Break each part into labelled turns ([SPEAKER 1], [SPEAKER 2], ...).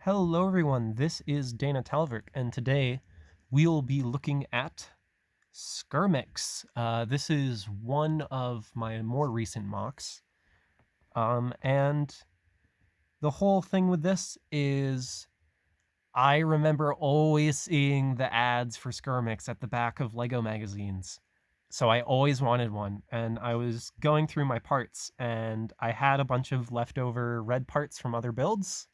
[SPEAKER 1] Hello everyone, this is Dana Talvert, and today we'll be looking at Skirmix. This is one of my more recent mocks, and the whole thing with this is I remember always seeing the ads for Skirmix at the back of LEGO magazines, so I always wanted one, and I was going through my parts, and I had a bunch of leftover red parts from other builds.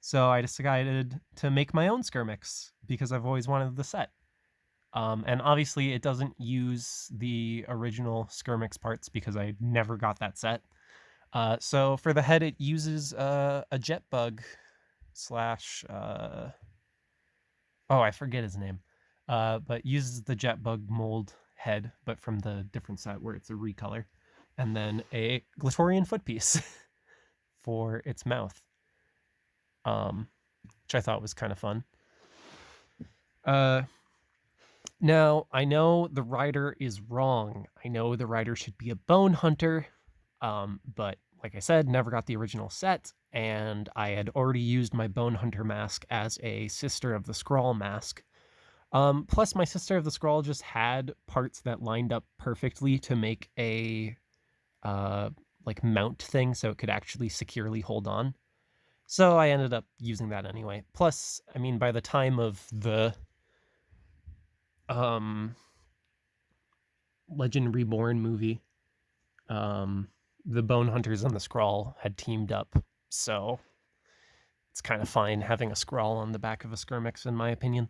[SPEAKER 1] So I decided to make my own Skirmix because I've always wanted the set. And obviously it doesn't use the original Skirmix parts because I never got that set. So for the head, it uses a jet bug slash, I forget his name, but uses the jet bug mold head, but from the different set where it's a recolor. And then a Glatorian foot piece for its mouth. Which I thought was kind of fun. Now, I know the rider is wrong. I know the rider should be a bone hunter, but like I said, never got the original set, and I had already used my bone hunter mask as a Sister of the Scrawl mask. Plus, my Sister of the Scrawl just had parts that lined up perfectly to make a mount thing so it could actually securely hold on. So I ended up using that anyway. Plus, I mean, by the time of the Legend Reborn movie, the Bone Hunters and the Skrull had teamed up, so it's kind of fine having a Skrull on the back of a Skirmix, in my opinion.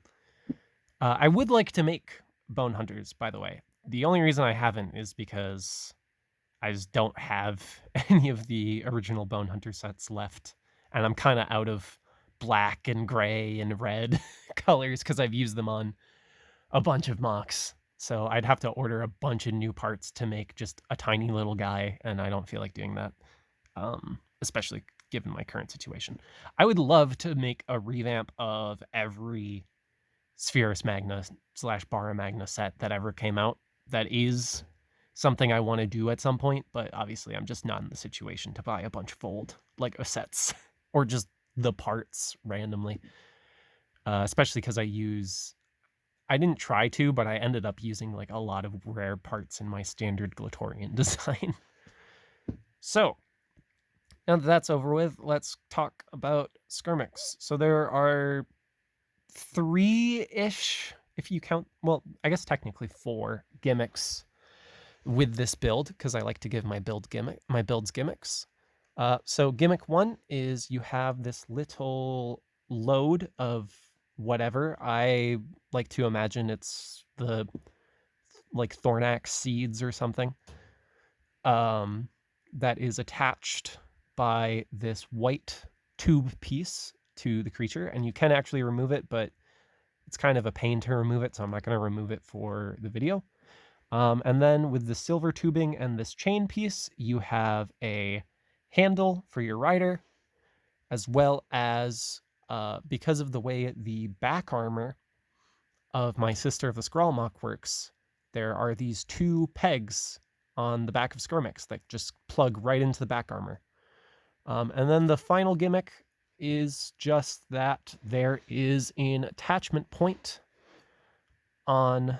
[SPEAKER 1] I would like to make Bone Hunters, by the way. The only reason I haven't is because I just don't have any of the original Bone Hunter sets left, and I'm kind of out of black and gray and red colors because I've used them on a bunch of mocks. So I'd have to order a bunch of new parts to make just a tiny little guy, and I don't feel like doing that, especially given my current situation. I would love to make a revamp of every Spherus Magna / Bara Magna set that ever came out. That is something I want to do at some point, but obviously I'm just not in the situation to buy a bunch of old LEGO sets or just the parts randomly, especially because I didn't try to, but I ended up using like a lot of rare parts in my standard Glatorian design. So now that that's over with, let's talk about Skirmix. So there are 3-ish, if you count, well, I guess technically 4 gimmicks with this build, because I like to give my builds gimmicks. So gimmick 1 is you have this little load of whatever. I like to imagine it's the Thornax seeds or something, that is attached by this white tube piece to the creature, and you can actually remove it, but it's kind of a pain to remove it, so I'm not going to remove it for the video. And then with the silver tubing and this chain piece, you have a handle for your rider, as well as, because of the way the back armor of my Sister of the Skrull mock works, there are these 2 pegs on the back of Skirmix that just plug right into the back armor. And then the final gimmick is just that there is an attachment point on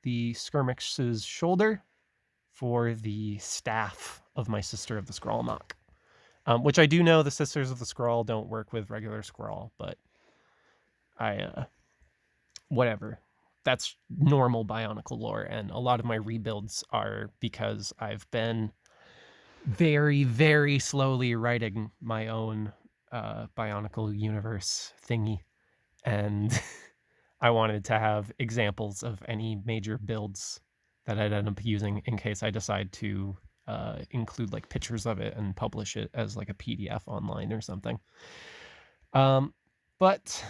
[SPEAKER 1] the Skirmix's shoulder for the staff of my Sister of the Skrull mock. Which I do know the Sisters of the Skrull don't work with regular Skrull, but whatever. That's normal Bionicle lore, and a lot of my rebuilds are because I've been very, very slowly writing my own Bionicle universe thingy, and I wanted to have examples of any major builds that I'd end up using in case I decide to include like pictures of it and publish it as like a PDF online or something. But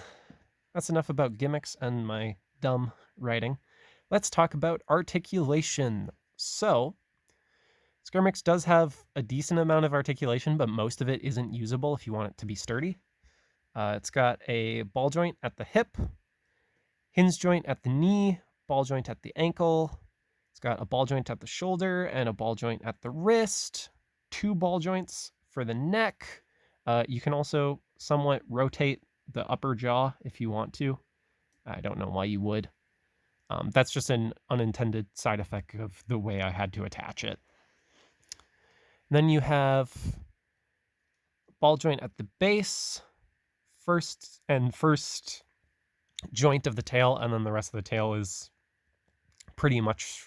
[SPEAKER 1] that's enough about gimmicks and my dumb writing. Let's talk about articulation. So Skirmix does have a decent amount of articulation, but most of it isn't usable if you want it to be sturdy. It's got a ball joint at the hip, hinge joint at the knee, ball joint at the ankle. It's got a ball joint at the shoulder and a ball joint at the wrist, 2 ball joints for the neck. You can also somewhat rotate the upper jaw if you want to. I don't know why you would. That's just an unintended side effect of the way I had to attach it. Then you have ball joint at the base, first joint of the tail, and then the rest of the tail is pretty much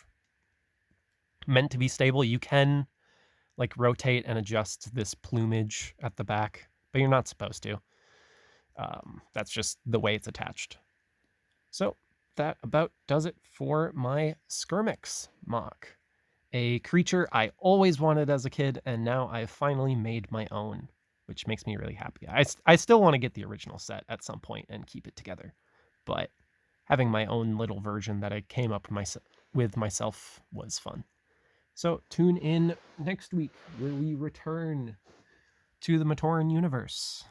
[SPEAKER 1] meant to be stable. You can like rotate and adjust this plumage at the back, but you're not supposed to. That's just the way it's attached. So that about does it for my Skirmix mock. A creature I always wanted as a kid, and now I've finally made my own, which makes me really happy. I still want to get the original set at some point and keep it together, but having my own little version that I came up with myself was fun. So tune in next week where we return to the Matoran universe.